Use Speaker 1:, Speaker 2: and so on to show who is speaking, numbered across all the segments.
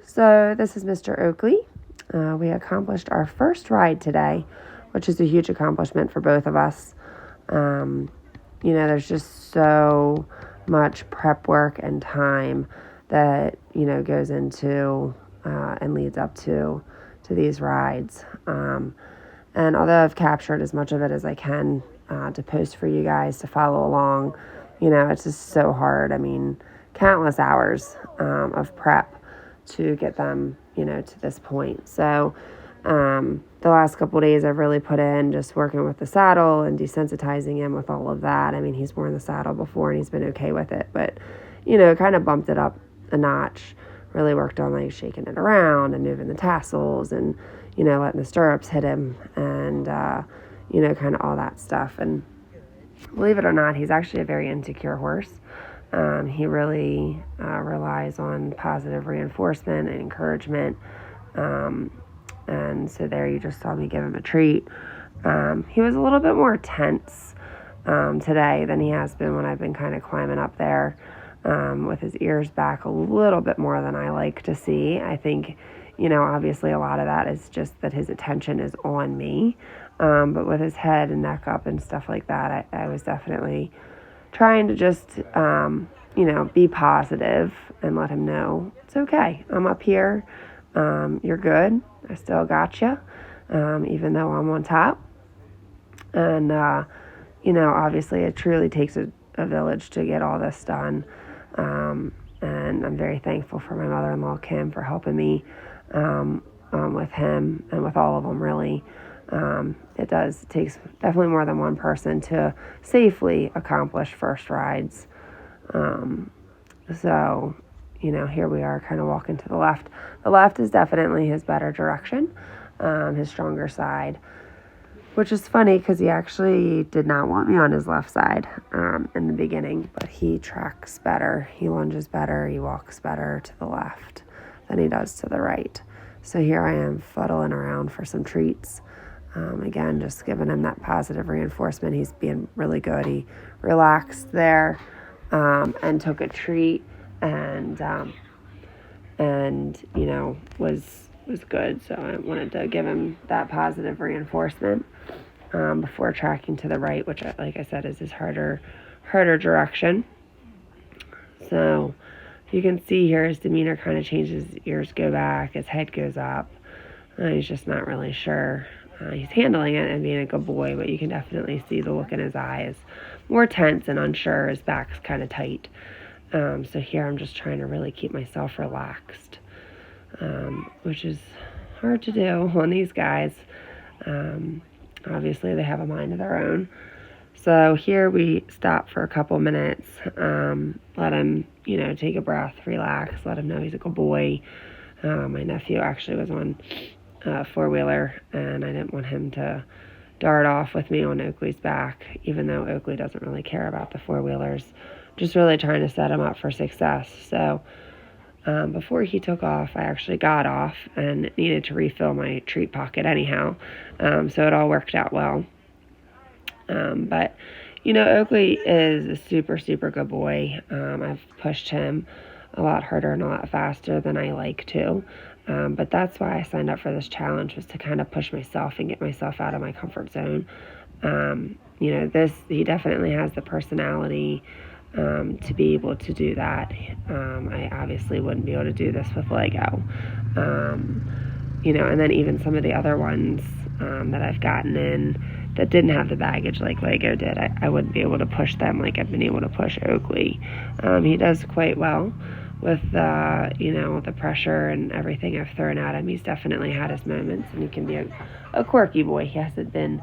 Speaker 1: So this is Mr. Oakley. We accomplished our first ride today, which is a huge accomplishment for both of us. There's just so much prep work and time that, goes into and leads up to these rides. And although I've captured as much of it as I can to post for you guys to follow along, it's just so hard. I mean, countless hours of prep to get them, to this point. So the last couple of days I've really put in just working with the saddle and desensitizing him with all of that. I mean, he's worn the saddle before and he's been okay with it, but, kind of bumped it up a notch. Really worked on like shaking it around and moving the tassels and, letting the stirrups hit him and, kind of all that stuff. And believe it or not, he's actually a very insecure horse. He really relies on positive reinforcement and encouragement. And so there you just saw me give him a treat. He was a little bit more tense today than he has been when I've been kind of climbing up there with his ears back a little bit more than I like to see. I think, obviously a lot of that is just that his attention is on me. But with his head and neck up and stuff like that, I was definitely trying to just, be positive and let him know it's okay. I'm up here. You're good. I still got you, even though I'm on top. And, obviously it truly takes a village to get all this done. And I'm very thankful for my mother-in-law, Kim, for helping me with him and with all of them, really. It takes definitely more than one person to safely accomplish first rides. So, here we are kind of walking to the left. The left is definitely his better direction, his stronger side, which is funny because he actually did not want me on his left side in the beginning, but he tracks better, he lunges better, he walks better to the left than he does to the right. So here I am fuddling around for some treats. Again, just giving him that positive reinforcement. He's being really good. He relaxed there and took a treat and was good. So I wanted to give him that positive reinforcement before tracking to the right, which, like I said, is his harder direction. So you can see here his demeanor kind of changes. His ears go back, his head goes up. He's just not really sure. He's handling it and being a good boy, but you can definitely see the look in his eyes. More tense and unsure. His back's kind of tight. So here I'm just trying to really keep myself relaxed, which is hard to do on these guys. Obviously, they have a mind of their own. So here we stop for a couple minutes, let him, take a breath, relax, let him know he's a good boy. My nephew actually was on a four-wheeler, and I didn't want him to dart off with me on Oakley's back, even though Oakley doesn't really care about the four-wheelers. Just really trying to set him up for success. So before he took off, I actually got off and needed to refill my treat pocket anyhow. So it all worked out well. But Oakley is a super, super good boy. I've pushed him a lot harder and a lot faster than I like to. But that's why I signed up for this challenge, was to kind of push myself and get myself out of my comfort zone. He definitely has the personality to be able to do that. I obviously wouldn't be able to do this with Lego. And then even some of the other ones that I've gotten in that didn't have the baggage like Lego did, I wouldn't be able to push them like I've been able to push Oakley. He does quite well with the pressure and everything I've thrown at him. He's definitely had his moments, and he can be a quirky boy. He hasn't been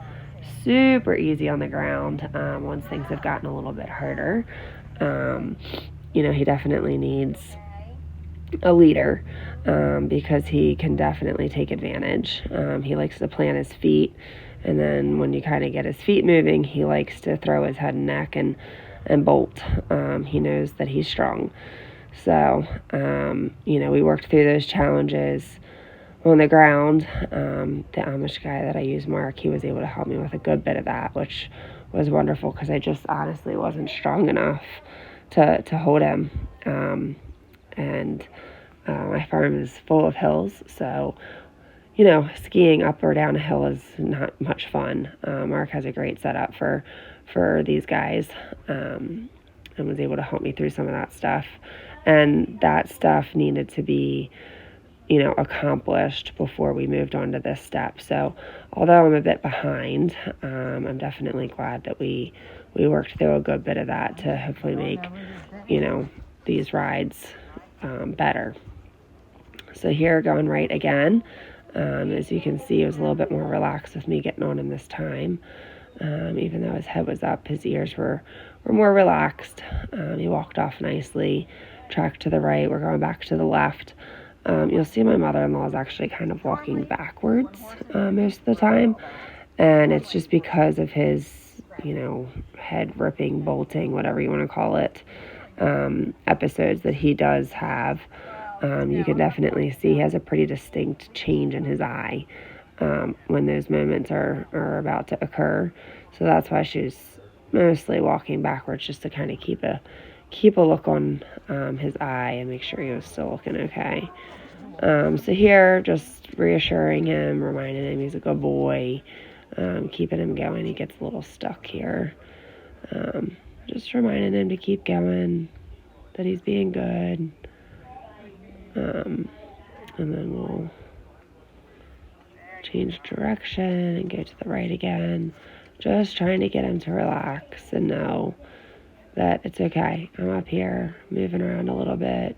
Speaker 1: super easy on the ground once things have gotten a little bit harder. He definitely needs a leader because he can definitely take advantage. He likes to plant his feet, and then when you kind of get his feet moving, he likes to throw his head and neck and bolt. He knows that he's strong. So, we worked through those challenges on the ground. The Amish guy that I use, Mark, he was able to help me with a good bit of that, which was wonderful because I just honestly wasn't strong enough to hold him. And My farm is full of hills, so skiing up or down a hill is not much fun. Mark has a great setup for these guys, and was able to help me through some of that stuff. And that stuff needed to be, accomplished before we moved on to this step. So although I'm a bit behind, I'm definitely glad that we worked through a good bit of that to hopefully make, these rides better. So here, going right again. As you can see, it was a little bit more relaxed with me getting on him this time. Even though his head was up, his ears were more relaxed. He walked off nicely, tracked to the right. We're going back to the left. You'll see my mother-in-law is actually kind of walking backwards most of the time. And it's just because of his, head ripping, bolting, whatever you want to call it, episodes that he does have. You can definitely see he has a pretty distinct change in his eye when those moments are about to occur. So that's why she's mostly walking backwards, just to kind of keep a look on his eye and make sure he was still looking okay. So here, just reassuring him, reminding him he's a good boy, keeping him going. He gets a little stuck here. Just reminding him to keep going, that he's being good. And then we'll change direction and go to the right again. Just trying to get him to relax and know that it's okay. I'm up here, moving around a little bit.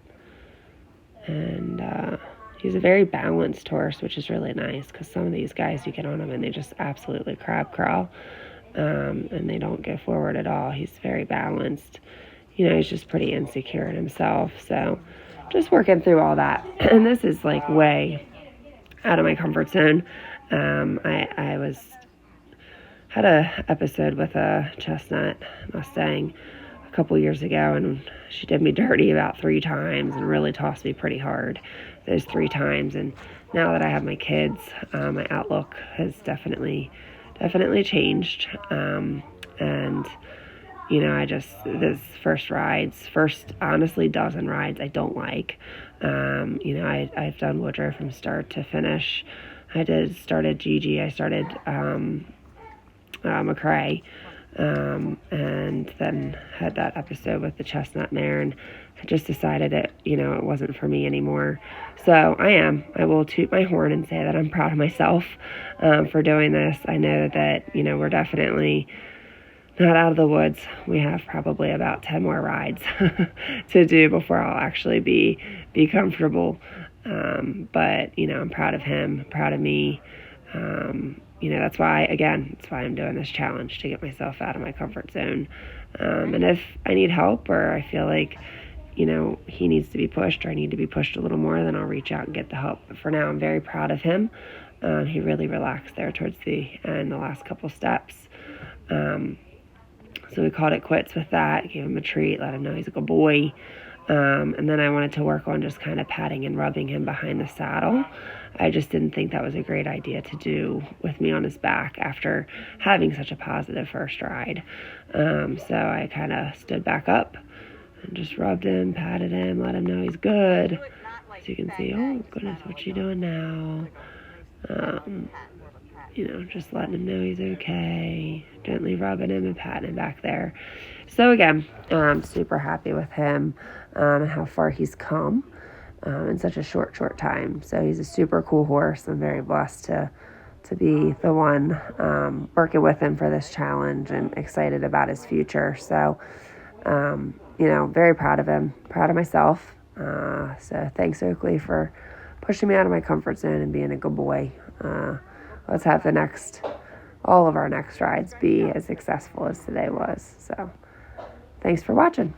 Speaker 1: And he's a very balanced horse, which is really nice, because some of these guys, you get on them and they just absolutely crab crawl. And they don't go forward at all. He's very balanced. He's just pretty insecure in himself. So just working through all that. And this is like way out of my comfort zone. I had a episode with a chestnut Mustang a couple years ago, and she did me dirty about 3 times and really tossed me pretty hard those 3 times. And now that I have my kids, my outlook has definitely changed. And this first honestly dozen rides I don't like. I've done Woodrow from start to finish. Started Gigi, I started McRae, and then had that episode with the chestnut mare, and I just decided it wasn't for me anymore. So I will toot my horn and say that I'm proud of myself for doing this. I know that we're definitely not out of the woods. We have probably about 10 more rides to do before I'll actually be comfortable. But I'm proud of him, proud of me. That's why I'm doing this challenge, to get myself out of my comfort zone. And if I need help, or I feel like, he needs to be pushed, or I need to be pushed a little more, then I'll reach out and get the help. But for now, I'm very proud of him. He really relaxed there towards the end, the last couple steps. So we called it quits with that, gave him a treat, let him know he's a good boy. And then I wanted to work on just kind of patting and rubbing him behind the saddle. I just didn't think that was a great idea to do with me on his back after having such a positive first ride. So I kind of stood back up and just rubbed him, patted him, let him know he's good. So you can see, oh goodness, what's she doing now? Just letting him know he's okay, gently rubbing him and patting him back there. So again, I'm super happy with him and how far he's come in such a short time. So he's a super cool horse. I'm very blessed to be the one working with him for this challenge, and excited about his future. So, very proud of him, proud of myself. So thanks, Oakley, for pushing me out of my comfort zone and being a good boy. Let's have all of our next rides be as successful as today was. So thanks for watching.